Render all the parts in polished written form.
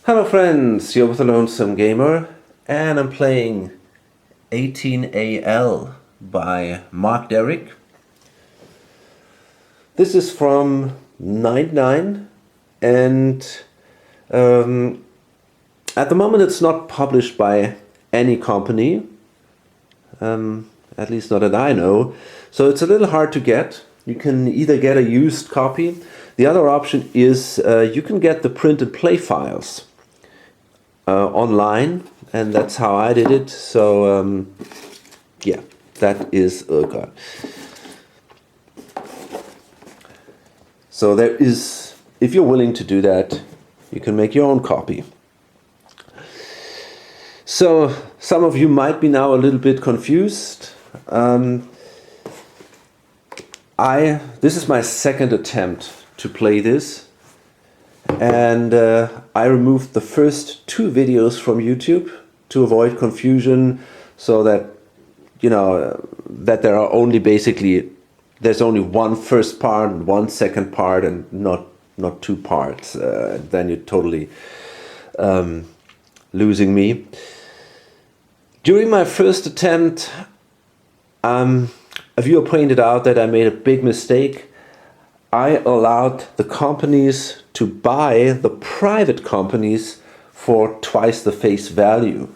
Hello friends, you're with the Lonesome Gamer, and I'm playing 18AL by Mark Derrick. This is from 99, and at the moment it's not published by any company, at least not that I know, so it's a little hard to get. You can either get a used copy. The other option is you can get the print and play files online, and that's how I did it. So yeah, that is, oh god. So there is, if you're willing to do that, you can make your own copy. So some of you might be now a little bit confused. This is my second attempt to play this, and I removed the first two videos from YouTube to avoid confusion, so that that there are only there's only one first part and one second part, and not two parts. Then you're totally losing me. During my first attempt, a viewer pointed out that I made a big mistake. I allowed the companies to buy the private companies for twice the face value.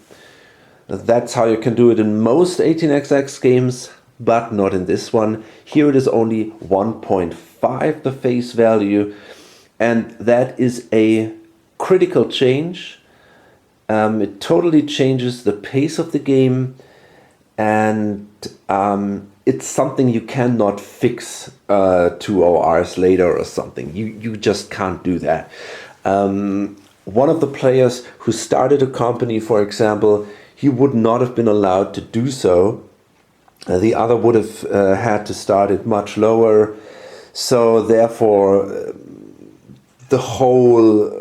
That's how you can do it in most 18xx games, but not in this one. Here it is only 1.5 the face value, and that is a critical change. It totally changes the pace of the game, and it's something you cannot fix 2 hours later or something. You just can't do that. One of the players who started a company, for example, he would not have been allowed to do so. The other would have had to start it much lower. So therefore, the whole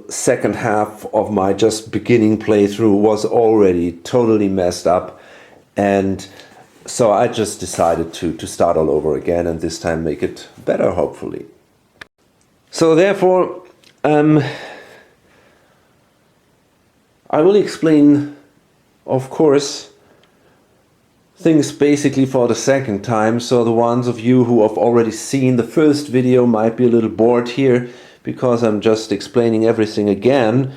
second half of my just beginning playthrough was already totally messed up, and so I just decided to start all over again, and this time make it better, hopefully. So therefore, I will explain, of course, things basically for the second time, so the ones of you who have already seen the first video might be a little bored here, because I'm just explaining everything again.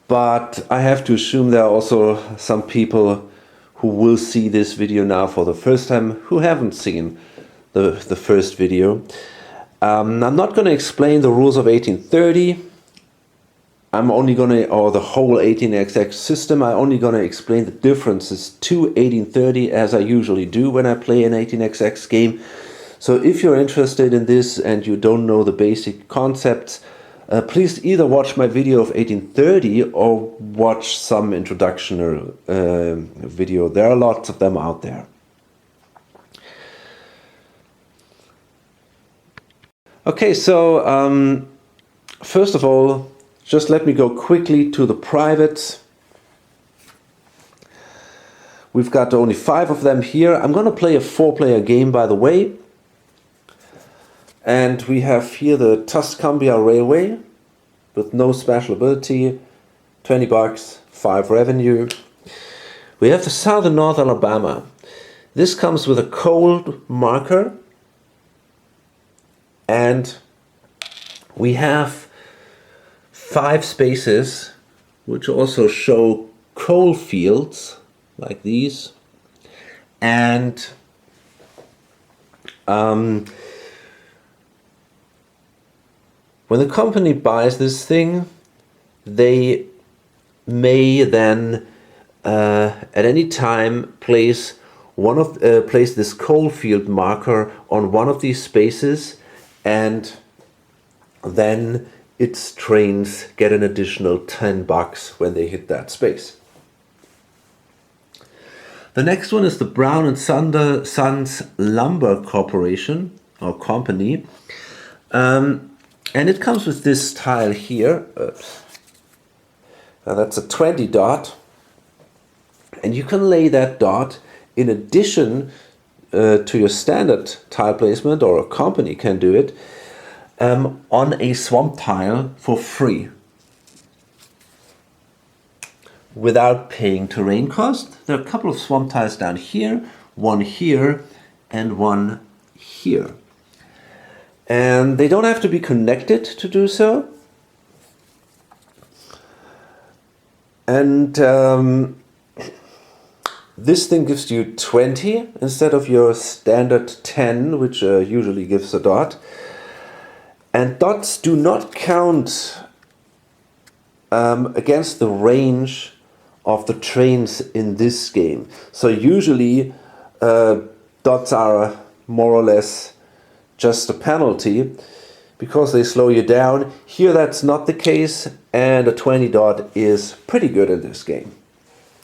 But I have to assume there are also some people who will see this video now for the first time who haven't seen the first video. I'm not going to explain the rules of 1830. I'm only going to, or the whole 18xx system, I'm only going to explain the differences to 1830 as I usually do when I play an 18xx game. So if you're interested in this and you don't know the basic concepts, please either watch my video of 1830 or watch some introductory video. There are lots of them out there. Okay, so first of all, just let me go quickly to the privates. We've got only 5 of them here. I'm going to play a 4-player game, by the way. And we have here the Tuscumbia Railway with no special ability, 20 bucks, 5 revenue. We have the Southern North Alabama. This comes with a cold marker, and we have 5 spaces which also show coal fields like these, and when the company buys this thing, they may then at any time place this coal field marker on one of these spaces, and then its trains get an additional 10 bucks when they hit that space. The next one is the Brown and Sons Lumber Corporation or Company. And it comes with this tile here. Oops. Now that's a 20 dot. And you can lay that dot in addition to your standard tile placement, or a company can do it, on a swamp tile for free, without paying terrain cost. There are a couple of swamp tiles down here, one here and one here. And they don't have to be connected to do so. And this thing gives you 20 instead of your standard 10, which usually gives a dot. And dots do not count against the range of the trains in this game. So usually dots are more or less just a penalty because they slow you down. Here that's not the case, and a 20 dot is pretty good in this game.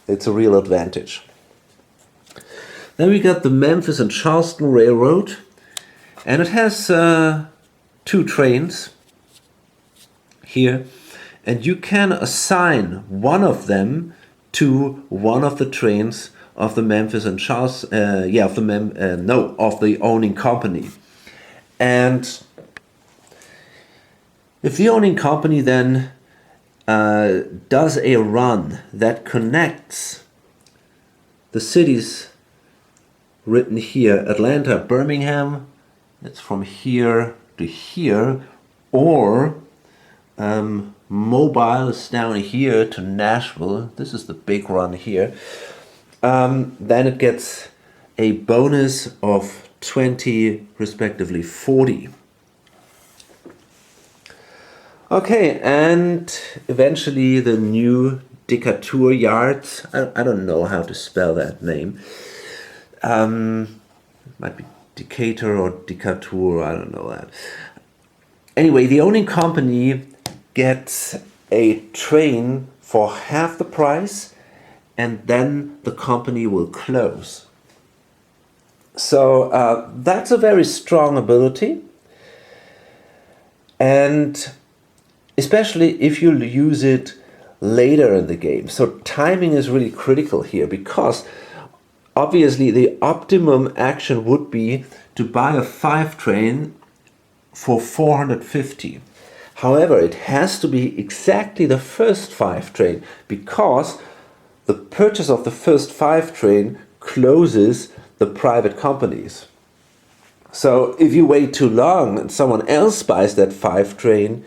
It's a real advantage. Then we got the Memphis and Charleston Railroad, and it has 2 trains here, and you can assign one of them to one of the trains of the Memphis and Charleston, of the owning company. And if the owning company then does a run that connects the cities written here, Atlanta, Birmingham, it's from here to here, or Mobile is down here to Nashville, this is the big run here, then it gets a bonus of 20, respectively 40. Okay, and eventually the new Decatur yards. I don't know how to spell that name. It might be Decatur or Decatur, I don't know that. Anyway, the owning company gets a train for half the price, and then the company will close. So that's a very strong ability, and especially if you use it later in the game. So timing is really critical here, because obviously the optimum action would be to buy a 5 train for 450. However, it has to be exactly the first 5 train, because the purchase of the first 5 train closes the private companies. So if you wait too long and someone else buys that 5 train,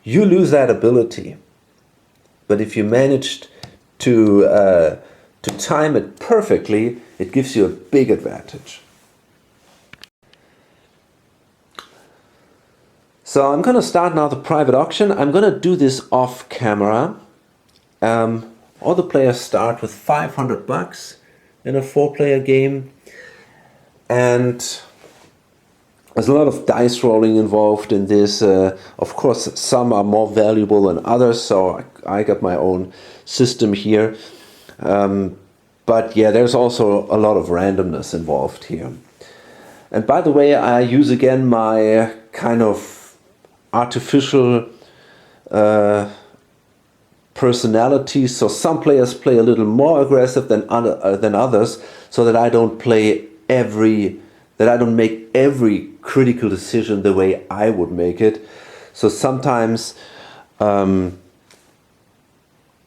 you lose that ability. But if you managed to time it perfectly, it gives you a big advantage. So I'm going to start now the private auction. I'm going to do this off camera. All the players start with $500 in a 4-player game, and there's a lot of dice rolling involved in this. Of course, some are more valuable than others, so I got my own system here. But yeah, there's also a lot of randomness involved here. And by the way, I use again my kind of artificial personality. So some players play a little more aggressive than others, so that I don't make every critical decision the way I would make it. So sometimes,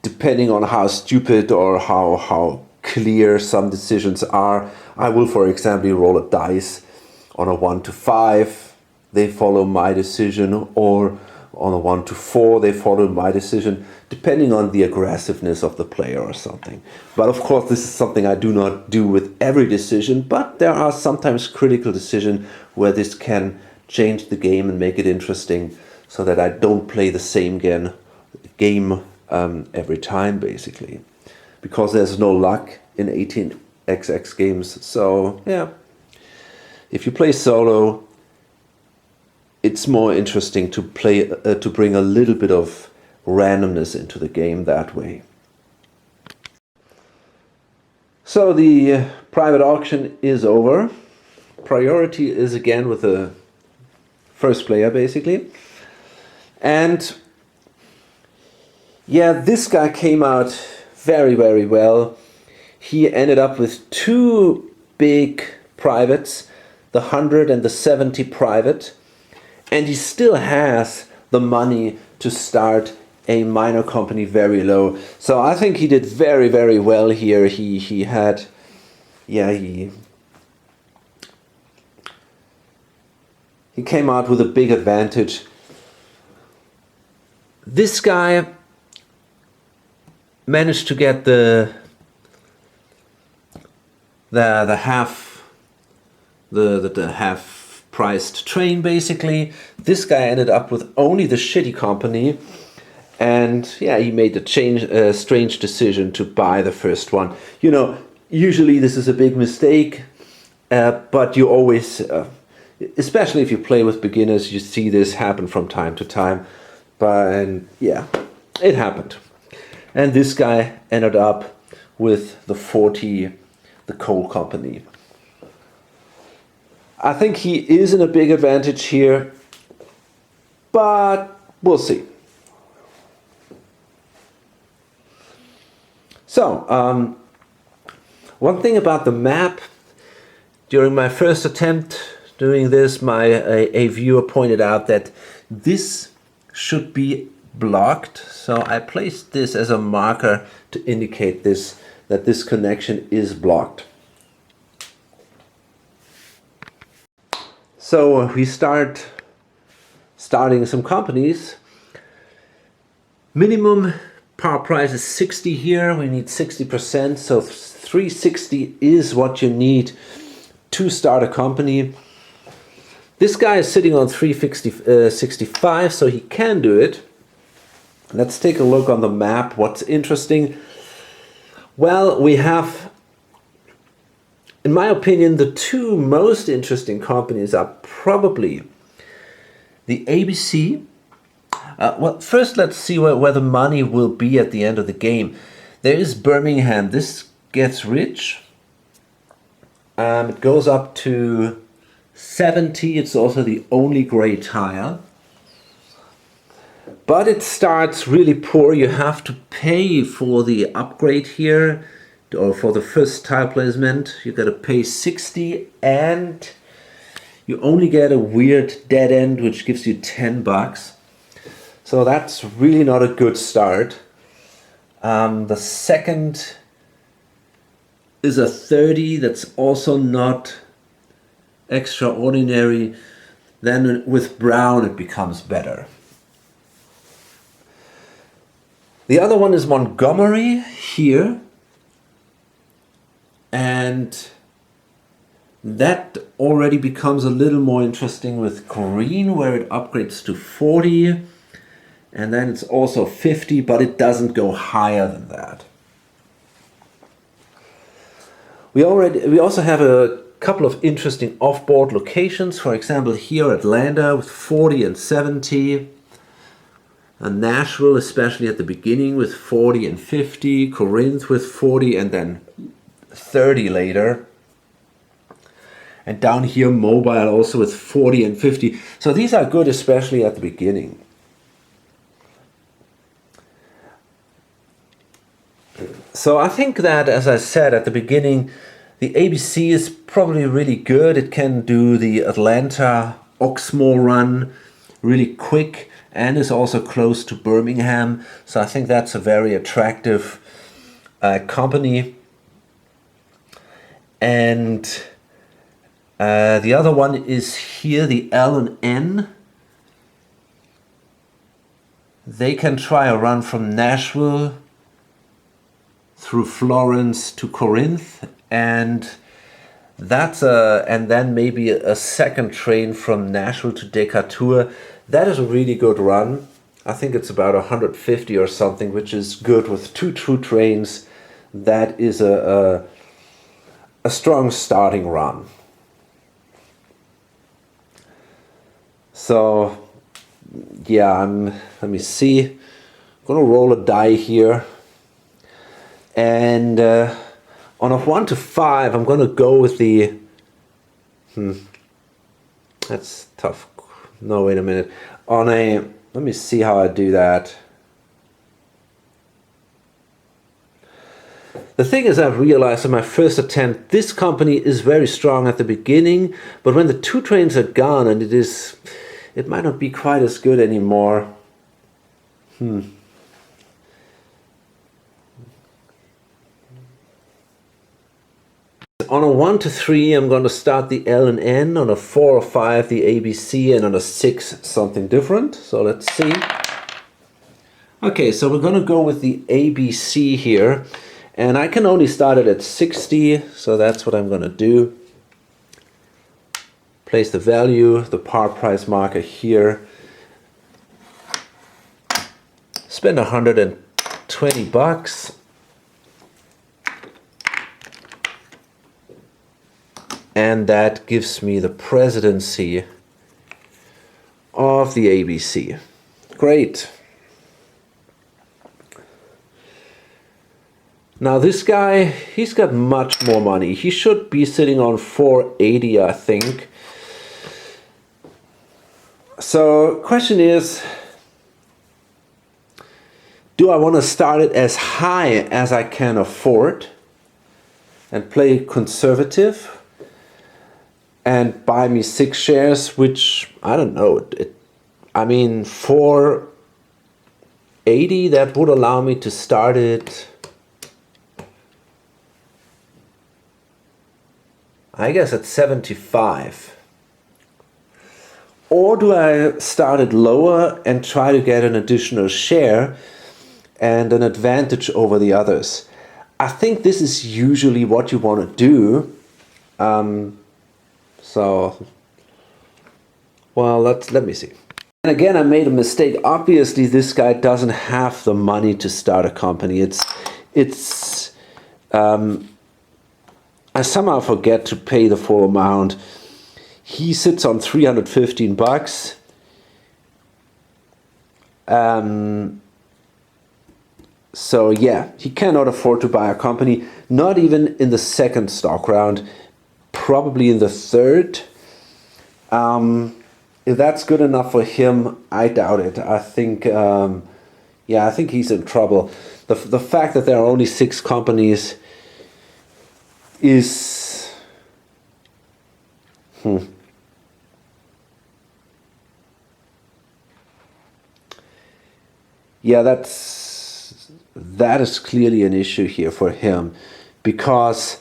depending on how stupid or how clear some decisions are, I will, for example, roll a dice on a 1 to 5. They follow my decision, or on a 1 to 4, they follow my decision, depending on the aggressiveness of the player or something. But of course, this is something I do not do with every decision, but there are sometimes critical decisions where this can change the game and make it interesting, so that I don't play the same game every time, basically. Because there's no luck in 18xx games. So yeah, if you play solo, it's more interesting to play to bring a little bit of randomness into the game that way. So the private auction is over. Priority is again with the first player, basically. And yeah, this guy came out very, very well. He ended up with 2 big privates, the 100 and the 70 private, and he still has the money to start a minor company very low. So I think he did very, very well here. He had, yeah, he came out with a big advantage. This guy managed to get the half priced train basically. This guy ended up with only the shitty company, and yeah, he made a strange decision to buy the first one. You know, usually this is a big mistake, but you always, especially if you play with beginners, you see this happen from time to time. And yeah, it happened. And this guy ended up with the 40, the coal company. I think he is in a big advantage here, but we'll see. So, one thing about the map, during my first attempt doing this, a viewer pointed out that this should be blocked. So I placed this as a marker to indicate that this connection is blocked. So we starting some companies. Minimum power price is 60 here. We need 60%. So 360 is what you need to start a company. This guy is sitting on 365, so he can do it. Let's take a look on the map. What's interesting? Well, we have, in my opinion, the two most interesting companies are probably the ABC. Well, first let's see where the money will be at the end of the game. There is Birmingham. This gets rich. It goes up to 70. It's also the only gray tile. But it starts really poor. You have to pay for the upgrade here, or for the first tile placement. You got to pay 60, and you only get a weird dead end which gives you 10 bucks. So that's really not a good start. The second is a 30. That's also not extraordinary. Then with brown it becomes better. The other one is Montgomery here, and that already becomes a little more interesting with green, where it upgrades to 40, and then it's also 50, but it doesn't go higher than that. We also have a couple of interesting off-board locations. For example, here Atlanta with 40 and 70. And Nashville, especially at the beginning, with 40 and 50. Corinth with 40 and then 30 later. And down here, Mobile also with 40 and 50. So these are good, especially at the beginning. So I think that, as I said at the beginning, the ABC is probably really good. It can do the Atlanta Oxmoor run really quick, and is also close to Birmingham. So I think that's a very attractive company. And the other one is here, the L and N. They can try a run from Nashville through Florence to Corinth, and then maybe a second train from Nashville to Decatur. That is a really good run. I think it's about 150 or something, which is good with 2 true trains. That is a strong starting run. So yeah, let me see. I'm gonna roll a die here, and on a 1 to 5, I'm gonna go with the. That's tough. No, wait a minute. Let me see how I do that. The The thing is, I've realized in my first attempt, this company is very strong at the beginning, but when the 2 trains are gone, and it might not be quite as good anymore. On a 1 to 3, I'm going to start the L and N. On a 4 or 5, the ABC, and on a 6, something different. So let's see. Okay, so we're going to go with the ABC here. And I can only start it at 60, so that's what I'm going to do. Place the value, the par price marker here. Spend $120. And that gives me the presidency of the ABC. Great. Now this guy, he's got much more money. He should be sitting on 480, I think. So question is, do I want to start it as high as I can afford and play conservative and buy me 6 shares, which, I don't know, I mean, 480, that would allow me to start it, I guess, at 75. Or do I start it lower and try to get an additional share and an advantage over the others? I think this is usually what you want to do. So, well, let me see. And again, I made a mistake. Obviously, this guy doesn't have the money to start a company. I somehow forget to pay the full amount. He sits on $315. So yeah, he cannot afford to buy a company, not even in the second stock round, probably in the third. If that's good enough for him, I doubt it. I think, yeah, I think he's in trouble. The fact that there are only 6 companies is, yeah, that is clearly an issue here for him, because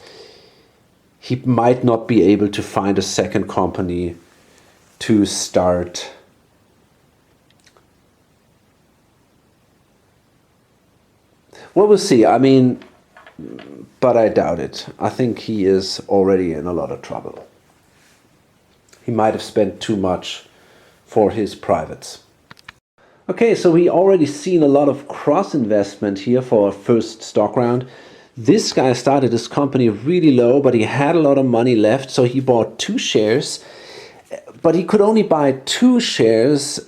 he might not be able to find a second company to start. Well, we'll see. I mean, but I doubt it. I think he is already in a lot of trouble. He might have spent too much for his privates. Okay, so we already seen a lot of cross investment here for our first stock round. This guy started his company really low, but he had a lot of money left, so he bought 2 shares. But he could only buy 2 shares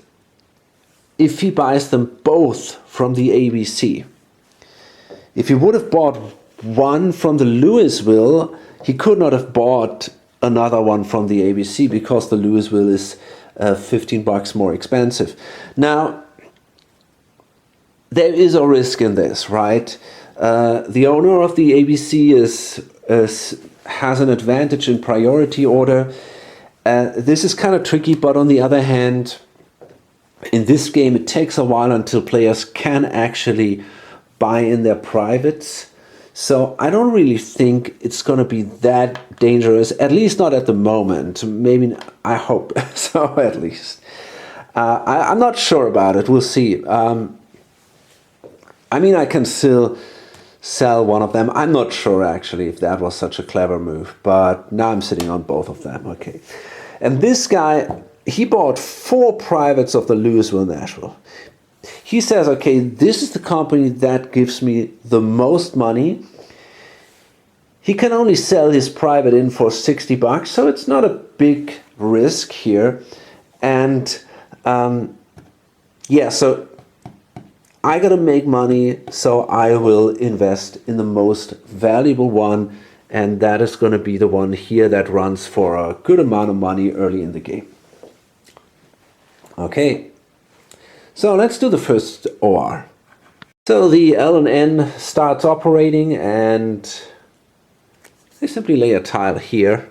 if he buys them both from the ABC. If he would have bought one from the Louisville, he could not have bought another one from the ABC, because the Louisville is $15 more expensive. Now, there is a risk in this, right? The owner of the ABC has an advantage in priority order. This is kind of tricky, but on the other hand, in this game it takes a while until players can actually buy in their privates. So I don't really think it's going to be that dangerous, at least not at the moment. Maybe, I hope so, at least. I'm not sure about it. We'll see. I mean, I can still sell one of them. I'm not sure, actually, if that was such a clever move. But now I'm sitting on both of them. Okay. And this guy, he bought 4 privates of the Louisville Nashville. He says, okay, this is the company that gives me the most money. He can only sell his private in for $60, so it's not a big risk here. And yeah, so I gotta make money, so I will invest in the most valuable one, and that is gonna be the one here that runs for a good amount of money early in the game. Okay. So let's do the first OR. So the L and N starts operating, and they simply lay a tile here.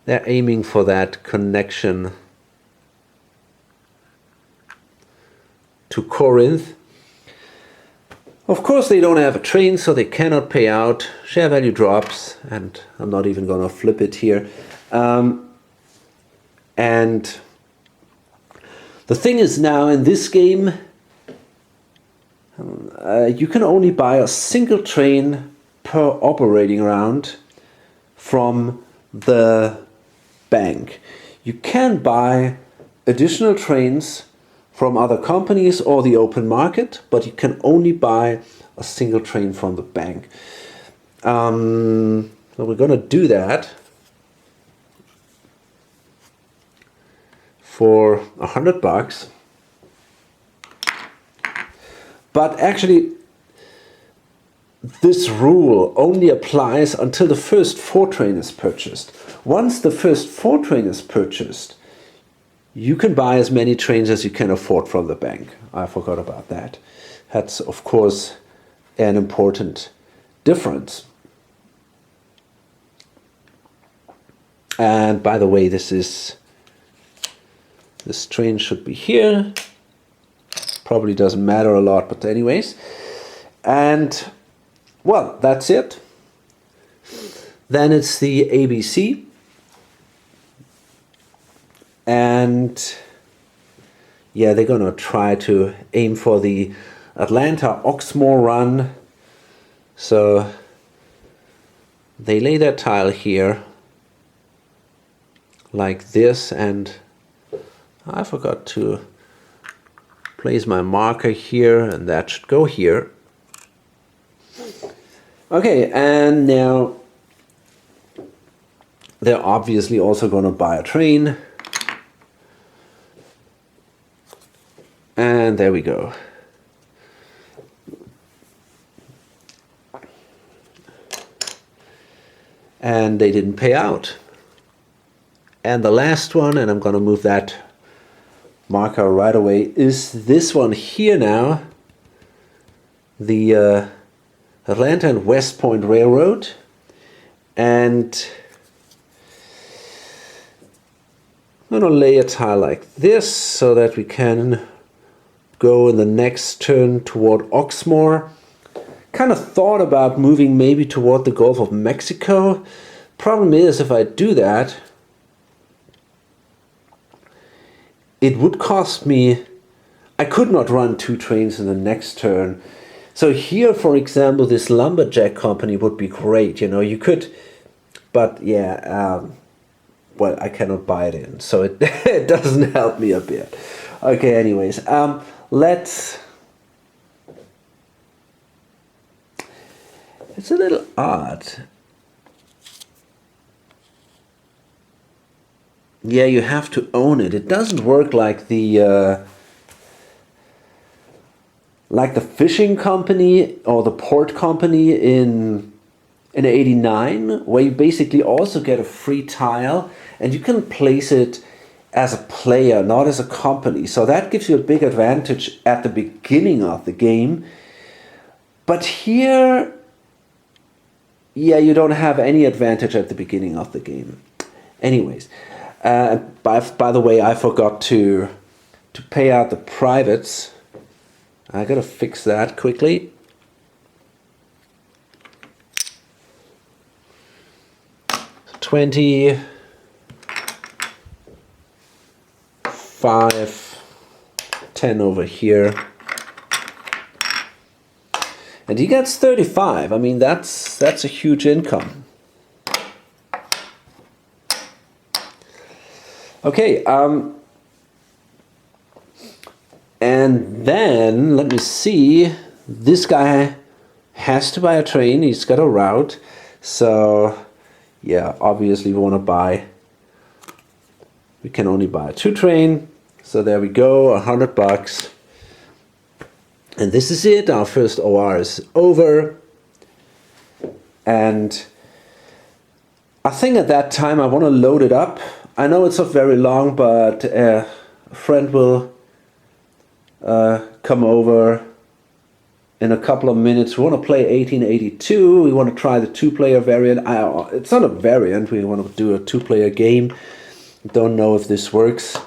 They're aiming for that connection to Corinth. Of course, they don't have a train, so they cannot pay out. Share value drops, and I'm not even going to flip it here. And the thing is now in this game, you can only buy a single train per operating round from the bank. You can buy additional trains from other companies or the open market, but you can only buy a single train from the bank. So we're going to do that for $100. But actually, this rule only applies until the first 4 train is purchased. Once the first 4 train is purchased, you can buy as many trains as you can afford from the bank. I forgot about that. That's, of course, an important difference. And by the way, this train should be here. Probably doesn't matter a lot, but anyways. And, well, that's it. Then it's the ABC. And yeah, they're going to try to aim for the Atlanta Oxmoor run. So they lay their tile here like this, and I forgot to place my marker here, and that should go here. Okay, and now they're obviously also going to buy a train. And there we go. And they didn't pay out. And the last one, and I'm going to move that marker right away, is this one here now. The Atlanta and West Point Railroad. And I'm going to lay a tile like this so that we can go in the next turn toward Oxmoor. Kind of thought about moving maybe toward the Gulf of Mexico. Problem is, if I do that, it would cost me, I could not run 2 trains in the next turn. So here, for example, this lumberjack company would be great. You know, you could, but yeah, well, I cannot buy it in, so it, it doesn't help me a bit. Okay, anyways, let's, it's a little odd. Yeah, you have to own it. It doesn't work like the fishing company or the port company in '89, where you basically also get a free tile and you can place it as a player, not as a company. So that gives you a big advantage at the beginning of the game. But here, yeah, you don't have any advantage at the beginning of the game. Anyways, by the way, I forgot to pay out the privates. I gotta fix that quickly. $25, $10 over here. And he gets 35. I mean, that's a huge income. Okay, and then let me see. This guy has to buy a train. He's got a route. So yeah, obviously we want to buy. We can only buy a 2 train. So there we go, $100. And this is it. Our first OR is over. And I think at that time I want to load it up. I know it's not very long, but a friend will come over in a couple of minutes. We want to play 1882. We want to try the two-player variant. It's not a variant. We want to do a two-player game. Don't know if this works.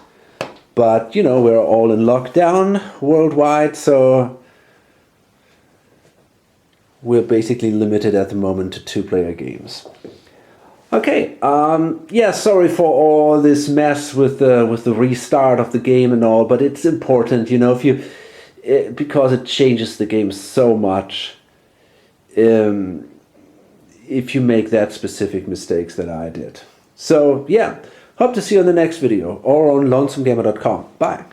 But, you know, we're all in lockdown worldwide, so we're basically limited at the moment to two-player games. Okay, yeah, sorry for all this mess with the restart of the game and all, but it's important, you know, because it changes the game so much. If you make that specific mistakes that I did. So yeah, hope to see you on the next video or on lonesomegamer.com. Bye.